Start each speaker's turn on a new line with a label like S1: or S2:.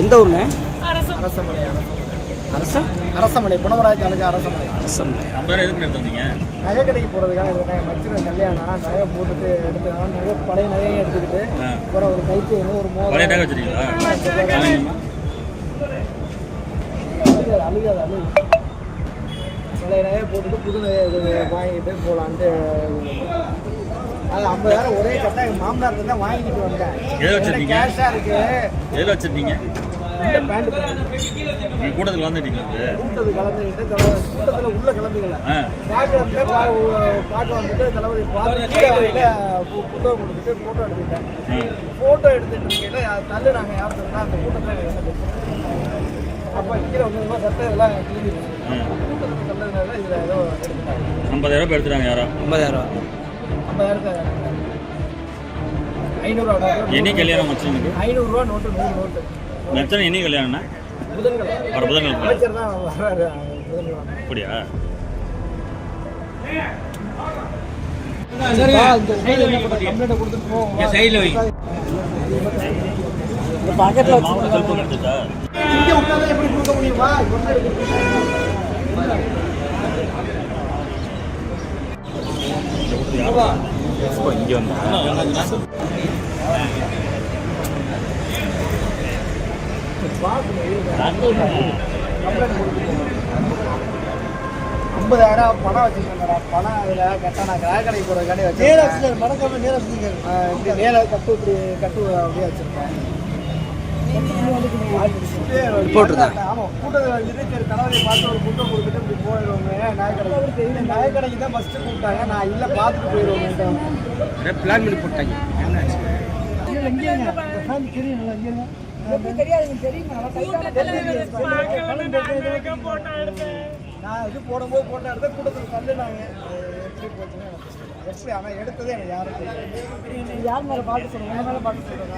S1: எந்த ஊருங்க?
S2: அரசமலை புனவராஜ் தாலுகா அரசமலை. நகை கடைக்கு போகிறதுக்காக மச்சின கல்யாணம் நகை போட்டுட்டு எடுத்துக்கலாம். நகை பழைய நகையை எடுத்துக்கிட்டு அப்புறம் ஒரு கைக்கு ஒரு அழுகாது பழைய நகையை போட்டுட்டு புது நகையை வாங்கிட்டு போகலான்ட்டு. அது 50,000 ஒரே கட்டா எங்கள் மாமனார் தான் வாங்கிட்டு வந்தேன். கேஷாக இருக்கு.
S3: எதில் வச்சிருந்தீங்க?
S2: பேண்ட்
S3: கூட்டத்தில் கலந்துட்டீங்க?
S2: கூட்டத்தில் கலந்துக்கிட்டு கூட்டத்தில் உள்ள கலந்துக்கல. பார்க்க வந்துட்டு தளபதி பார்த்து புத்தகம் கொடுத்துட்டு ஃபோட்டோ எடுத்துக்கிட்டேன். ஃபோட்டோ எடுத்துட்டு இருக்கையில் தள்ளுனாங்க. யார் சொன்னா அந்த கூட்டத்தில் அப்போ கீழே வந்து சட்டை இதெல்லாம் கிளம்பிடுச்சு. கூட்டத்தில் தள்ளதுனால இதில் ஏதோ எடுத்துட்டாங்க.
S3: 50,000 எடுத்துட்டாங்க. யாரோ
S1: 50,000
S2: 500
S3: என்ன கல்யாணம் மச்சனுக்கு?
S2: 500 ரூபா நோட்டு 100 நோட்டு.
S3: மச்சன் என்ன கல்யாணம்னா? புதன்கிழமை.
S2: அமைச்சர் தான் வர்றாரு.
S3: அப்படியா?
S2: கம்ப்ளைண்ட் கொடுத்துட்டு போவோம்.
S1: பாக்கெட்ல
S3: எடுத்துட்டா
S2: இங்கே உட்காந்து எப்படி கொடுக்க முடியுமா?
S3: இங்கே வந்தா
S2: 50,000 பணம் வச்சுருக்கேன்டா. பணம் அதில் கரெக்டாக நான் கடைக்கு போகிறதுக்காண்டி வச்சுருக்கேன். மறக்காம இப்படி நேர கட்டு இப்படி கட்டு அப்படியே வச்சுருக்கேன்.
S1: போட்டுருந்தேன்.
S2: ஆமாம் கூட்டத்தில் வந்துட்டு சரி தலைவலியை பார்த்து ஒரு புத்தகம் கொடுத்துட்டு இப்படி போயிடுவோங்க. நகைக்கடைக்கு தான் ஃபஸ்ட்டு கூப்பிட்டாங்க. நான் இல்லை பார்த்துட்டு போயிடுவோங்க.
S1: பிளான் பண்ணி போட்டாங்க.
S2: நான் இது போடும்போது போட்டோ எடுத்த கூட்டத்தில் தள்ளுனாங்க. எப்படி போச்சுன்னா எப்படி ஆனால் எடுத்ததே எனக்கு யாரும் தெரியும். யார் மேலே பார்த்து சொல்லுங்க? மேலே பார்த்து சொல்லுங்க.